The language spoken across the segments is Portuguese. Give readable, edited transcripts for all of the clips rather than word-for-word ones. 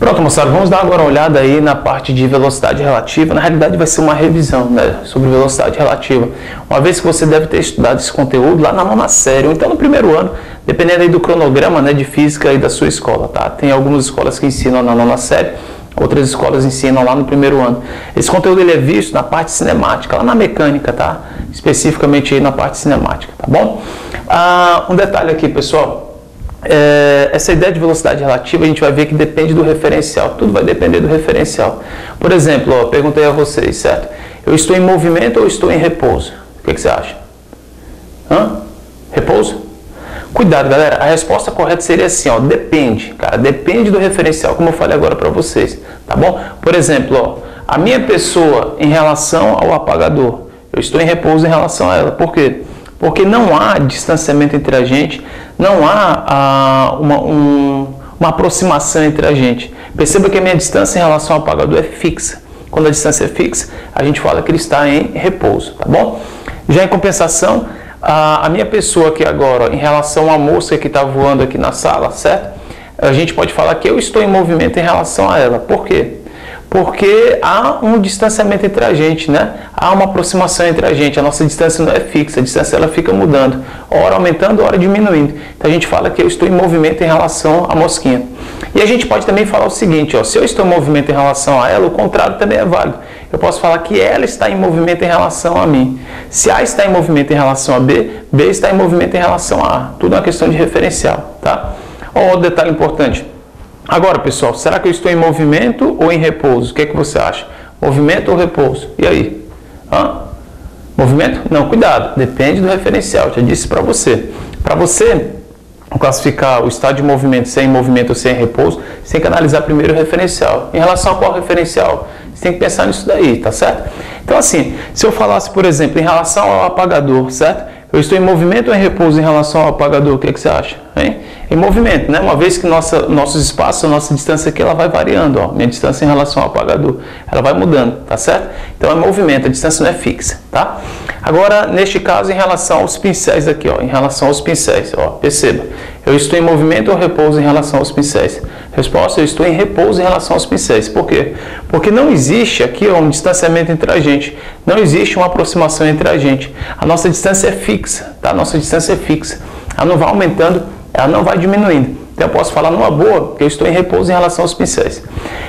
Pronto, moçada, vamos dar agora uma olhada aí na parte de velocidade relativa. Na realidade vai ser uma revisão, né, sobre velocidade relativa. Uma vez que você deve ter estudado esse conteúdo lá na nona série, ou então no primeiro ano, dependendo aí do cronograma, né, de física aí da sua escola, tá? Tem algumas escolas que ensinam na nona série, outras escolas ensinam lá no primeiro ano. Esse conteúdo ele é visto na parte cinemática, lá na mecânica, tá? Especificamente aí na parte cinemática, tá bom? Um detalhe aqui, pessoal. Essa ideia de velocidade relativa a gente vai ver que depende do referencial, tudo vai depender do referencial. Por exemplo, ó, perguntei a vocês, certo? Eu estou em movimento ou estou em repouso? O que você acha? Repouso? Cuidado, galera, a resposta correta seria assim, ó, depende, cara, depende do referencial, como eu falei agora para vocês, tá bom? Por exemplo, ó, a minha pessoa em relação ao apagador, eu estou em repouso em relação a ela, por quê? Porque não há distanciamento entre a gente, não há uma aproximação entre a gente. Perceba que a minha distância em relação ao apagador é fixa. Quando a distância é fixa, a gente fala que ele está em repouso, tá bom? Já em compensação, a minha pessoa aqui agora, ó, em relação à moça que está voando aqui na sala, certo? A gente pode falar que eu estou em movimento em relação a ela. Por quê? Porque há um distanciamento entre a gente, né? Há uma aproximação entre a gente. A nossa distância não é fixa, a distância ela fica mudando, hora aumentando, hora diminuindo. Então a gente fala que eu estou em movimento em relação à mosquinha. E a gente pode também falar o seguinte, ó, se eu estou em movimento em relação a ela, o contrário também é válido. Eu posso falar que ela está em movimento em relação a mim. Se A está em movimento em relação a B, B está em movimento em relação a A. Tudo é uma questão de referencial, tá? Ó, outro detalhe importante. Agora, pessoal, será que eu estou em movimento ou em repouso? O que é que você acha? Movimento ou repouso? E aí? Movimento? Não, cuidado, depende do referencial, já disse para você. Para você classificar o estado de movimento, se é em movimento ou se é em repouso, você tem que analisar primeiro o referencial. Em relação a qual referencial? Você tem que pensar nisso daí, tá certo? Então, assim, se eu falasse, por exemplo, em relação ao apagador, certo? Eu estou em movimento ou em repouso em relação ao apagador? O que é que você acha? Hein? Em movimento, né? Uma vez que nossos espaços, a nossa distância aqui, ela vai variando, ó. Minha distância em relação ao apagador, ela vai mudando, tá certo? Então é movimento, a distância não é fixa, tá? Agora, neste caso, em relação aos pincéis aqui, ó, em relação aos pincéis, ó, perceba, eu estou em movimento ou repouso em relação aos pincéis? Resposta, eu estou em repouso em relação aos pincéis. Por quê? Porque não existe aqui, ó, um distanciamento entre a gente, não existe uma aproximação entre a gente. A nossa distância é fixa, tá? A nossa distância é fixa. Ela não vai aumentando, ela não vai diminuindo. Então eu posso falar numa boa que eu estou em repouso em relação aos pincéis.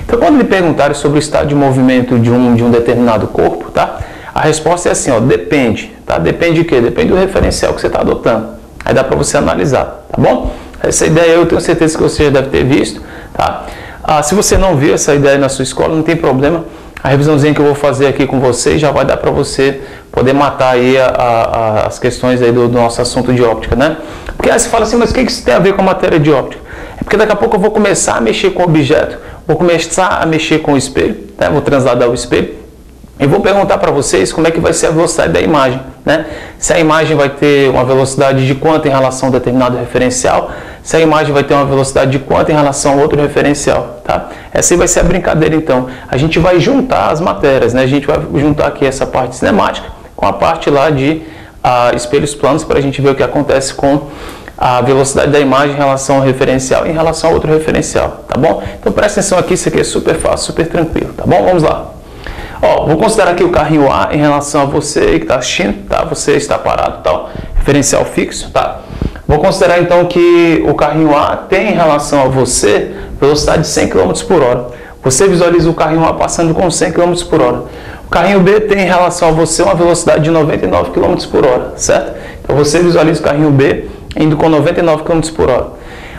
Então quando me perguntarem sobre o estado de movimento de um determinado corpo, tá? A resposta é assim, ó, depende, tá? Depende de quê? Depende do referencial que você está adotando. Aí dá para você analisar, tá bom? Essa ideia eu tenho certeza que você já deve ter visto, tá? Se você não viu essa ideia na sua escola, não tem problema. A revisãozinha que eu vou fazer aqui com vocês já vai dar para você poder matar aí as questões aí do nosso assunto de óptica, né? Porque aí você fala assim, mas o que isso tem a ver com a matéria de óptica? É porque daqui a pouco eu vou começar a mexer com o objeto, vou começar a mexer com o espelho, né? Vou transladar o espelho e vou perguntar para vocês como é que vai ser a velocidade da imagem, né? Se a imagem vai ter uma velocidade de quanto em relação a um determinado referencial, se a imagem vai ter uma velocidade de quanto em relação a outro referencial, tá? Essa aí vai ser a brincadeira, então. A gente vai juntar as matérias, né? A gente vai juntar aqui essa parte cinemática com a parte lá de espelhos planos para a gente ver o que acontece com a velocidade da imagem em relação ao referencial e em relação a outro referencial, tá bom? Então presta atenção aqui, isso aqui é super fácil, super tranquilo, tá bom? Vamos lá. Ó, vou considerar aqui o carrinho A em relação a você que está assistindo, tá? Você está parado, tal, referencial fixo, tá? Vou considerar então que o carrinho A tem em relação a você velocidade de 100 km por hora. Você visualiza o carrinho A passando com 100 km por hora. O carrinho B tem em relação a você uma velocidade de 99 km por hora, certo? Então você visualiza o carrinho B indo com 99 km por hora.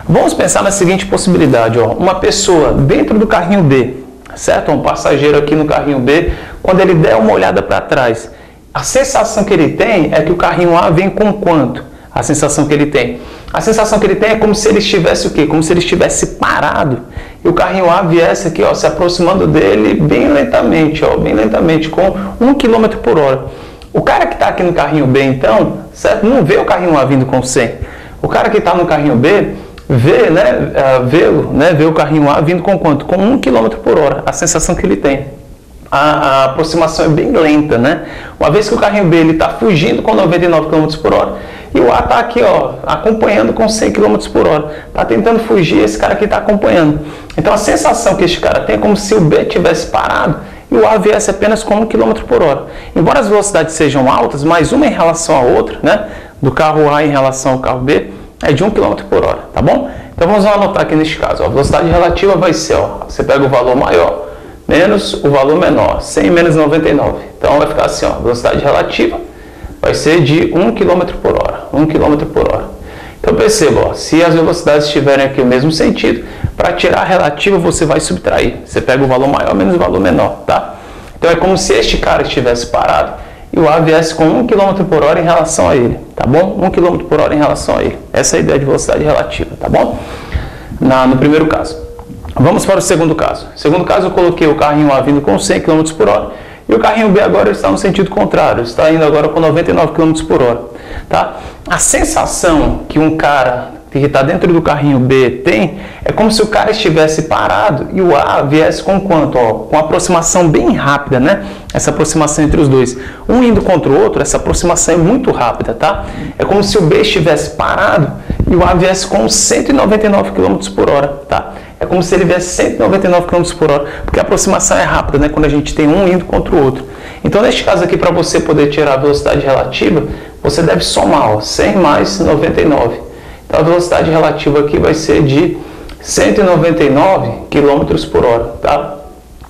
Vamos pensar na seguinte possibilidade, ó. Uma pessoa dentro do carrinho B, certo? Um passageiro aqui no carrinho B, quando ele der uma olhada para trás, a sensação que ele tem é que o carrinho A vem com quanto? A sensação que ele tem. A sensação que ele tem é como se ele estivesse o quê? Como se ele estivesse parado e o carrinho A viesse aqui, ó, se aproximando dele bem lentamente, ó, bem lentamente, com 1 km por hora. O cara que está aqui no carrinho B, então, certo? Não vê o carrinho A vindo com 100. O cara que está no carrinho B vê, né, vê o carrinho A vindo com quanto? Com 1 km por hora, a sensação que ele tem. A aproximação é bem lenta, né? Uma vez que o carrinho B está fugindo com 99 km por hora E o A está aqui, ó, acompanhando com 100 km por hora. Está tentando fugir, esse cara aqui está acompanhando. Então a sensação que este cara tem é como se o B tivesse parado e o A viesse apenas com 1 km por hora. Embora as velocidades sejam altas, mas uma em relação à outra, né, do carro A em relação ao carro B, é de 1 km por hora, tá bom? Então vamos anotar aqui neste caso, ó, a velocidade relativa vai ser, ó, você pega o valor maior menos o valor menor, 100 menos 99. Então vai ficar assim, ó, a velocidade relativa vai ser de 1 km por hora, 1 km por hora. Então perceba, ó, se as velocidades estiverem aqui no mesmo sentido, para tirar a relativa você vai subtrair. Você pega o valor maior menos o valor menor, tá? Então é como se este cara estivesse parado e o A viesse com 1 km por hora em relação a ele, tá bom? 1 km por hora em relação a ele. Essa é a ideia de velocidade relativa, tá bom? No primeiro caso. Vamos para o segundo caso. No segundo caso eu coloquei o carrinho A vindo com 100 km por hora e o carrinho B agora está no sentido contrário, está indo agora com 99 km por hora, tá? A sensação que um cara que está dentro do carrinho B tem é como se o cara estivesse parado e o A viesse com quanto? Ó, com aproximação bem rápida, né? Essa aproximação entre os dois. Um indo contra o outro, essa aproximação é muito rápida, tá? É como se o B estivesse parado e o A viesse com 199 km por hora, tá? É como se ele viesse 199 km por hora, porque a aproximação é rápida, né? Quando a gente tem um indo contra o outro. Então, neste caso aqui, para você poder tirar a velocidade relativa, você deve somar, ó, 100 mais 99. Então, a velocidade relativa aqui vai ser de 199 km por hora, tá?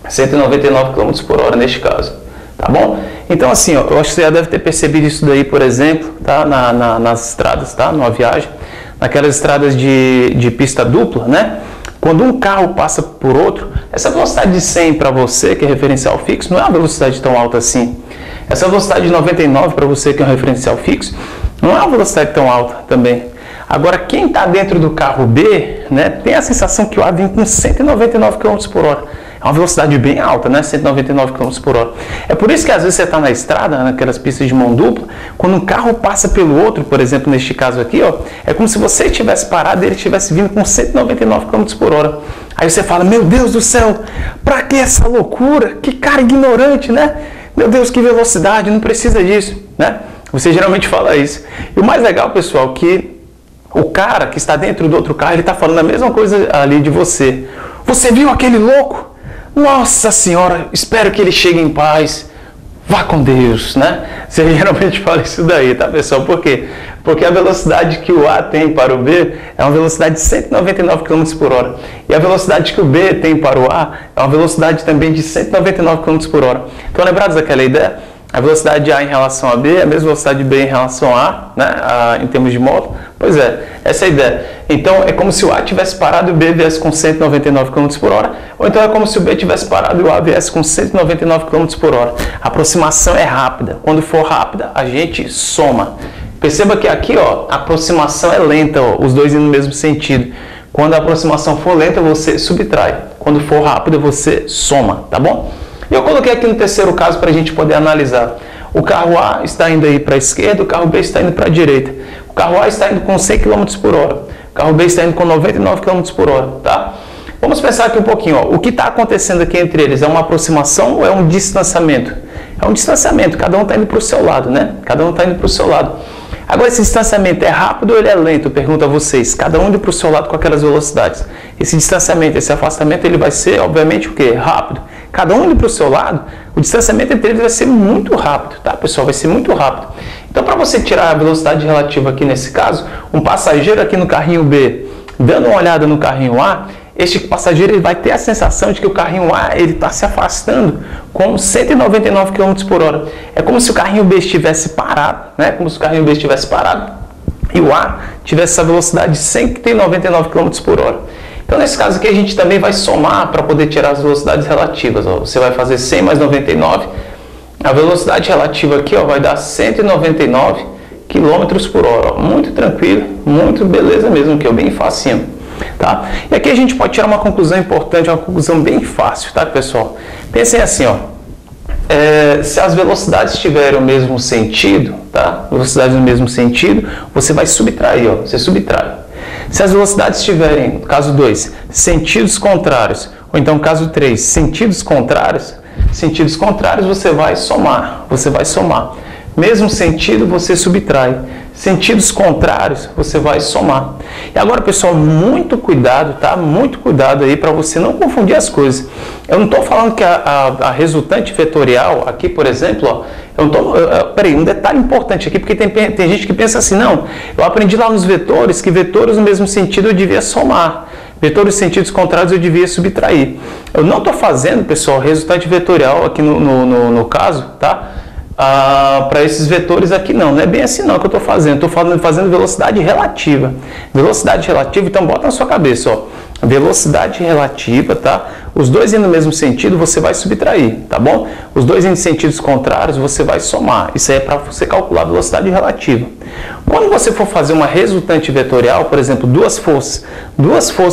199 km por hora neste caso, tá bom? Então, assim, ó, eu acho que você já deve ter percebido isso daí, por exemplo, tá? Nas estradas, tá? Numa viagem, naquelas estradas de pista dupla, né? Quando um carro passa por outro, essa velocidade de 100 para você, que é referencial fixo, não é uma velocidade tão alta assim. Essa velocidade de 99 para você, que é um referencial fixo, não é uma velocidade tão alta também. Agora, quem está dentro do carro B, né, tem a sensação que o A vem com 199 km por hora. É uma velocidade bem alta, né? 199 km por hora. É por isso que às vezes você está na estrada, naquelas pistas de mão dupla, quando um carro passa pelo outro, por exemplo, neste caso aqui, ó, é como se você estivesse parado e ele estivesse vindo com 199 km por hora. Aí você fala, meu Deus do céu, pra que essa loucura? Que cara ignorante, né? Meu Deus, que velocidade, não precisa disso, né? Você geralmente fala isso. E o mais legal, pessoal, que o cara que está dentro do outro carro, ele está falando a mesma coisa ali de você. Você viu aquele louco? Nossa Senhora, espero que ele chegue em paz. Vá com Deus, né? Você geralmente fala isso daí, tá, pessoal? Por quê? Porque a velocidade que o A tem para o B é uma velocidade de 199 km por hora. E a velocidade que o B tem para o A é uma velocidade também de 199 km por hora. Estão lembrados daquela ideia? A velocidade de A em relação a B é a mesma velocidade de B em relação a A, né? Em termos de moto. Pois é, essa é a ideia. Então, é como se o A tivesse parado e o B viesse com 199 km por hora, ou então é como se o B tivesse parado e o A viesse com 199 km por hora. A aproximação é rápida. Quando for rápida, a gente soma. Perceba que aqui, ó, a aproximação é lenta, ó, os dois indo no mesmo sentido. Quando a aproximação for lenta, você subtrai. Quando for rápida, você soma, tá bom? E eu coloquei aqui no terceiro caso para a gente poder analisar. O carro A está indo aí para a esquerda, o carro B está indo para a direita. O carro A está indo com 100 km por hora, o carro B está indo com 99 km por hora, tá? Vamos pensar aqui um pouquinho, ó. O que está acontecendo aqui entre eles? É uma aproximação ou é um distanciamento? É um distanciamento, cada um está indo para o seu lado, né? Cada um está indo para o seu lado. Agora, esse distanciamento é rápido ou ele é lento? Eu pergunto a vocês, cada um indo para o seu lado com aquelas velocidades. Esse distanciamento, esse afastamento, ele vai ser, obviamente, o quê? Rápido. Cada um indo para o seu lado, o distanciamento entre eles vai ser muito rápido, tá, pessoal? Vai ser muito rápido. Então, para você tirar a velocidade relativa aqui nesse caso, um passageiro aqui no carrinho B, dando uma olhada no carrinho A, este passageiro ele vai ter a sensação de que o carrinho A está se afastando com 199 km por hora. É como se o carrinho B estivesse parado, né? Como se o carrinho B estivesse parado e o A tivesse essa velocidade de 199 km por hora. Então, nesse caso aqui, a gente também vai somar para poder tirar as velocidades relativas. Ó. Você vai fazer 100 mais 99. A velocidade relativa aqui, ó, vai dar 199 km por hora. Ó. Muito tranquilo, muito beleza mesmo, que é bem facinho. Tá? E aqui a gente pode tirar uma conclusão importante, uma conclusão bem fácil, tá, pessoal? Pensem assim, ó. Se as velocidades tiverem o mesmo sentido, tá? Velocidades no mesmo sentido, você vai subtrair, ó. Você subtrai. Se as velocidades tiverem, caso 2, sentidos contrários, ou então caso 3, sentidos contrários, você vai somar. Você vai somar. Mesmo sentido, você subtrai. Sentidos contrários, você vai somar. E agora, pessoal, muito cuidado, tá? Muito cuidado aí para você não confundir as coisas. Eu não estou falando que a resultante vetorial, aqui, por exemplo, ó, peraí, um detalhe importante aqui, porque tem gente que pensa assim, não, eu aprendi lá nos vetores que vetores no mesmo sentido eu devia somar. Vetores em sentidos contrários eu devia subtrair. Eu não estou fazendo, pessoal, resultante vetorial aqui no caso, tá? Para esses vetores aqui não é bem assim não que eu estou fazendo. Estou fazendo velocidade relativa. Velocidade relativa, então bota na sua cabeça, ó. Velocidade relativa, tá? Os dois indo no mesmo sentido, você vai subtrair, tá bom? Os dois indo em sentidos contrários, você vai somar. Isso aí é para você calcular a velocidade relativa. Quando você for fazer uma resultante vetorial, por exemplo, duas forças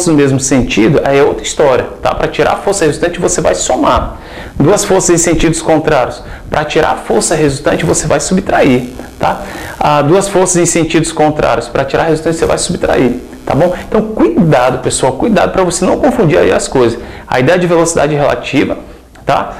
no mesmo sentido, aí é outra história, tá? Para tirar a força resultante, você vai somar. Duas forças em sentidos contrários, para tirar a força resultante, você vai subtrair, tá? Duas forças em sentidos contrários, para tirar a resultante, você vai subtrair. Tá bom? Então, cuidado, pessoal, cuidado para você não confundir aí as coisas. A ideia de velocidade relativa, tá?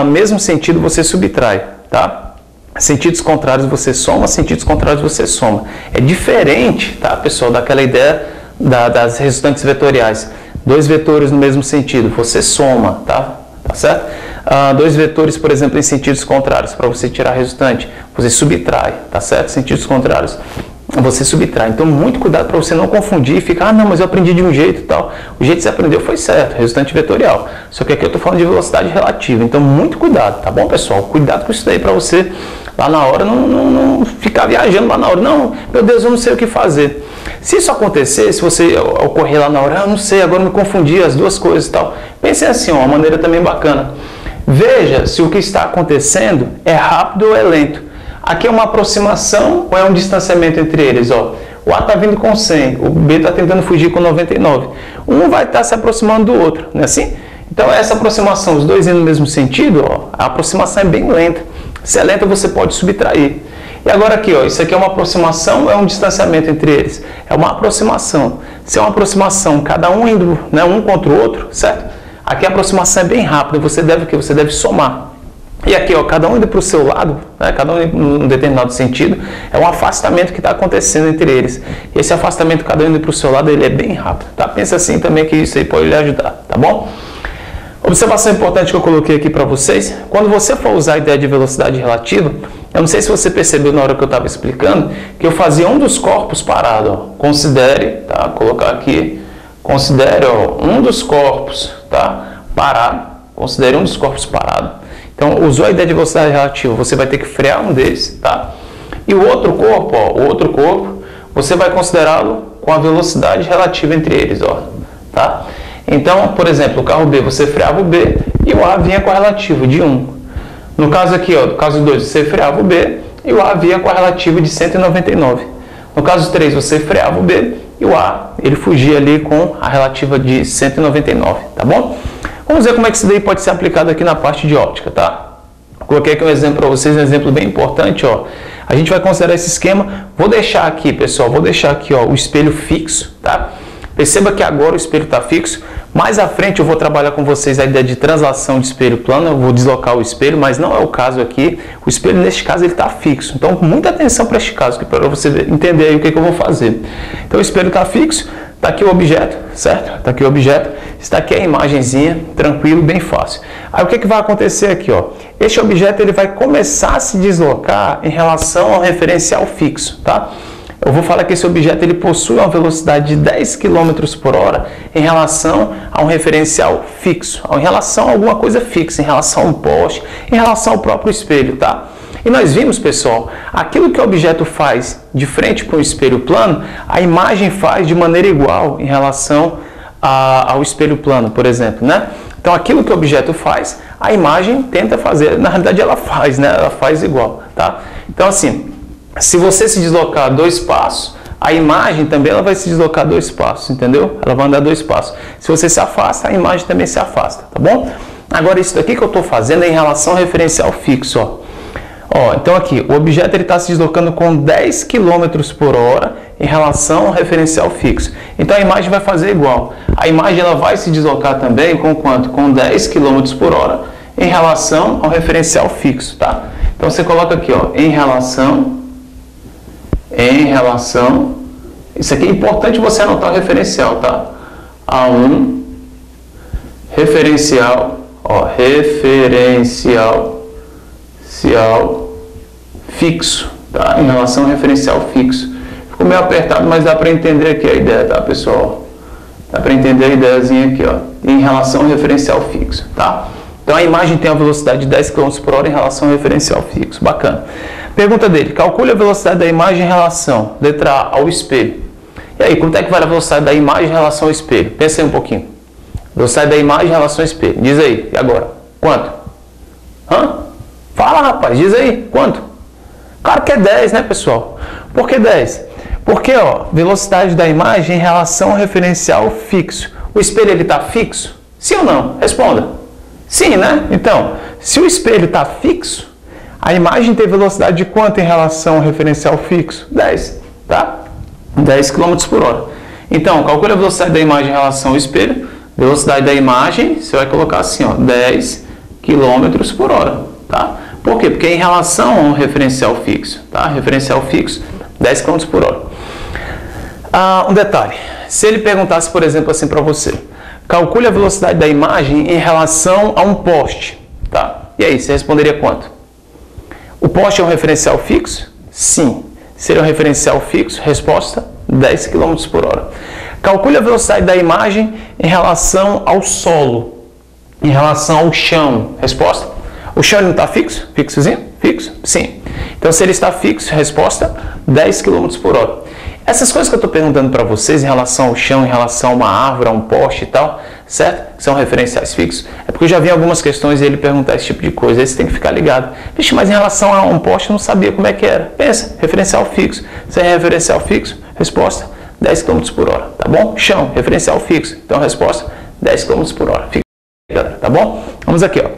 Mesmo sentido você subtrai, tá? Sentidos contrários você soma, sentidos contrários você soma. É diferente, tá, pessoal, daquela ideia das resultantes vetoriais. Dois vetores no mesmo sentido, você soma, tá? Tá certo? Dois vetores, por exemplo, em sentidos contrários, para você tirar a resultante, você subtrai, tá certo? Sentidos contrários, você subtrai. Então, muito cuidado para você não confundir e ficar, não, mas eu aprendi de um jeito e tal. O jeito que você aprendeu foi certo, resultante vetorial. Só que aqui eu estou falando de velocidade relativa. Então, muito cuidado, tá bom, pessoal? Cuidado com isso daí para você, lá na hora, não ficar viajando lá na hora. Não, meu Deus, eu não sei o que fazer. Se isso acontecer, se você ocorrer lá na hora, eu não sei, agora me confundi as duas coisas e tal. Pense assim, ó, uma maneira também bacana. Veja se o que está acontecendo é rápido ou é lento. Aqui é uma aproximação ou é um distanciamento entre eles? Ó, o A está vindo com 100, o B está tentando fugir com 99. Um vai estar se aproximando do outro, não é assim? Então, essa aproximação, os dois indo no mesmo sentido, ó, a aproximação é bem lenta. Se é lenta, você pode subtrair. E agora aqui, ó, isso aqui é uma aproximação ou é um distanciamento entre eles? É uma aproximação. Se é uma aproximação, cada um indo, né, um contra o outro, certo? Aqui a aproximação é bem rápida, você deve o quê? Você deve somar. E aqui, ó, cada um indo para o seu lado, né, cada um em um determinado sentido, é um afastamento que está acontecendo entre eles. E esse afastamento, cada um indo para o seu lado, ele é bem rápido, tá? Pensa assim também que isso aí pode lhe ajudar, tá bom? Observação importante que eu coloquei aqui para vocês, quando você for usar a ideia de velocidade relativa, eu não sei se você percebeu na hora que eu estava explicando, que eu fazia um dos corpos parado, ó. Considere, tá? Vou colocar aqui, considere, ó, um dos corpos, tá? Parado, considere um dos corpos parado. Então, usou a ideia de velocidade relativa, você vai ter que frear um deles, tá? E o outro corpo, ó, o outro corpo, você vai considerá-lo com a velocidade relativa entre eles, ó, tá? Então, por exemplo, o carro B, você freava o B e o A vinha com a relativa de 1. No caso aqui, ó, no caso 2, você freava o B e o A vinha com a relativa de 199. No caso 3, você freava o B e o A, ele fugia ali com a relativa de 199, tá bom? Vamos ver como é que isso daí pode ser aplicado aqui na parte de óptica, tá? Coloquei aqui um exemplo para vocês, um exemplo bem importante, ó. A gente vai considerar esse esquema. Vou deixar aqui, pessoal, vou deixar aqui, ó, o espelho fixo, tá? Perceba que agora o espelho está fixo. Mais à frente eu vou trabalhar com vocês a ideia de translação de espelho plano. Eu vou deslocar o espelho, mas não é o caso aqui. O espelho, neste caso, ele está fixo. Então, muita atenção para este caso, para você entender aí o que eu vou fazer. Então, o espelho está fixo. Está aqui o objeto, certo? Está aqui o objeto. Está aqui a imagenzinha, tranquilo, bem fácil. Aí, o que vai acontecer aqui, ó? Este objeto ele vai começar a se deslocar em relação ao referencial fixo, tá? Eu vou falar que esse objeto ele possui uma velocidade de 10 km por hora em relação a um referencial fixo, em relação a alguma coisa fixa, em relação a um poste, em relação ao próprio espelho, tá? E nós vimos, pessoal, aquilo que o objeto faz de frente para um espelho plano, a imagem faz de maneira igual em relação ao espelho plano, por exemplo, né? Então, aquilo que o objeto faz, a imagem tenta fazer, na realidade ela faz, né? Ela faz igual, tá? Então, assim, se você se deslocar 2 passos, a imagem também ela vai se deslocar 2 passos, entendeu? Ela vai andar 2 passos. Se você se afasta, a imagem também se afasta, tá bom? Agora, isso daqui que eu estou fazendo é em relação ao referencial fixo, ó. Ó, então aqui, o objeto está se deslocando com 10 km por hora em relação ao referencial fixo. Então a imagem vai fazer igual. A imagem ela vai se deslocar também com quanto? Com 10 km por hora em relação ao referencial fixo, tá? Então você coloca aqui, ó, em relação, isso aqui é importante você anotar o referencial, tá? A um referencial, ó, referencial fixo, tá? Em relação ao referencial fixo. Ficou meio apertado, mas dá para entender aqui a ideia, tá, pessoal? Dá para entender a ideiazinha aqui, ó, em relação ao referencial fixo, tá? Então a imagem tem a velocidade de 10 km por hora em relação ao referencial fixo. Bacana. Pergunta dele: calcule a velocidade da imagem em relação, letra A, ao espelho. E aí, quanto é que vale a velocidade da imagem em relação ao espelho? Pensa aí um pouquinho. Velocidade da imagem em relação ao espelho. Diz aí. E agora? Quanto? Fala, rapaz. Diz aí. Quanto? Claro que é 10, né, pessoal? Por que 10? Porque, ó, velocidade da imagem em relação ao referencial fixo. O espelho, ele está fixo? Sim ou não? Responda. Sim, né? Então, se o espelho está fixo, a imagem tem velocidade de quanto em relação ao referencial fixo? 10, tá? 10 km por hora. Então, calcule a velocidade da imagem em relação ao espelho. Velocidade da imagem, você vai colocar assim, ó, 10 km por hora, tá? Por quê? Porque é em relação ao referencial fixo, tá? Referencial fixo, 10 km por hora. Um detalhe, se ele perguntasse, por exemplo, assim para você: calcule a velocidade da imagem em relação a um poste, tá? E aí, você responderia quanto? O poste é um referencial fixo? Sim. Seria um referencial fixo? Resposta: 10 km por hora. Calcule a velocidade da imagem em relação ao solo, em relação ao chão. Resposta: o chão não está fixo? Fixozinho? Fixo? Sim. Então, se ele está fixo, resposta: 10 km por hora. Essas coisas que eu estou perguntando para vocês em relação ao chão, em relação a uma árvore, a um poste e tal, certo? Que são referenciais fixos. É porque eu já vi algumas questões e ele perguntar esse tipo de coisa. Aí você tem que ficar ligado. Vixe, mas em relação a um poste eu não sabia como é que era. Pensa, referencial fixo. Se é referencial fixo, resposta: 10 km por hora, tá bom? Chão, referencial fixo. Então, resposta: 10 km por hora. Fica aí, galera, tá bom? Vamos aqui, ó.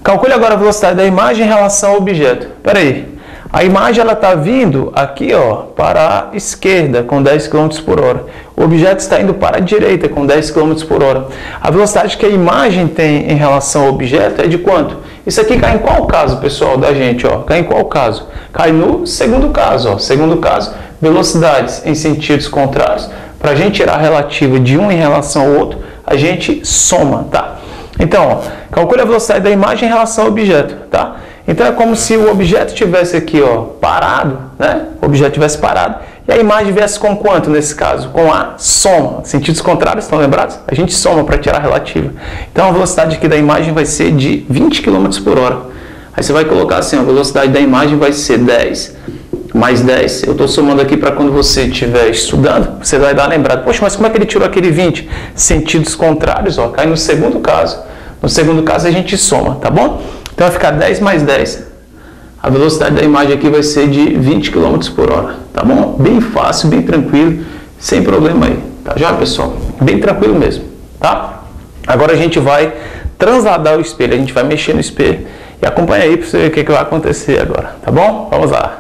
Calcule agora a velocidade da imagem em relação ao objeto. Espera aí. A imagem ela está vindo aqui, ó, para a esquerda com 10 km por hora. O objeto está indo para a direita com 10 km por hora. A velocidade que a imagem tem em relação ao objeto é de quanto? Isso aqui cai em qual caso, pessoal, da gente? Ó? Cai em qual caso? Cai no segundo caso. Ó. Segundo caso, velocidades em sentidos contrários. Para a gente tirar a relativa de um em relação ao outro, a gente soma, tá? Então, ó, calcule a velocidade da imagem em relação ao objeto, tá? Então é como se o objeto estivesse aqui, ó, parado, né? O objeto estivesse parado e a imagem viesse com quanto nesse caso? Com a soma. Sentidos contrários, estão lembrados? A gente soma para tirar a relativa. Então a velocidade aqui da imagem vai ser de 20 km por hora. Aí você vai colocar assim, a velocidade da imagem vai ser 10 mais 10. Eu estou somando aqui para quando você estiver estudando, você vai dar lembrado. Poxa, mas como é que ele tirou aquele 20? Sentidos contrários, ó, cai no segundo caso. No segundo caso a gente soma, tá bom? Então vai ficar 10 mais 10. A velocidade da imagem aqui vai ser de 20 km por hora, tá bom? Bem fácil, bem tranquilo, sem problema aí, tá já, pessoal? Bem tranquilo mesmo, tá? Agora a gente vai transladar o espelho, a gente vai mexer no espelho e acompanha aí para você ver o que vai acontecer agora, tá bom? Vamos lá.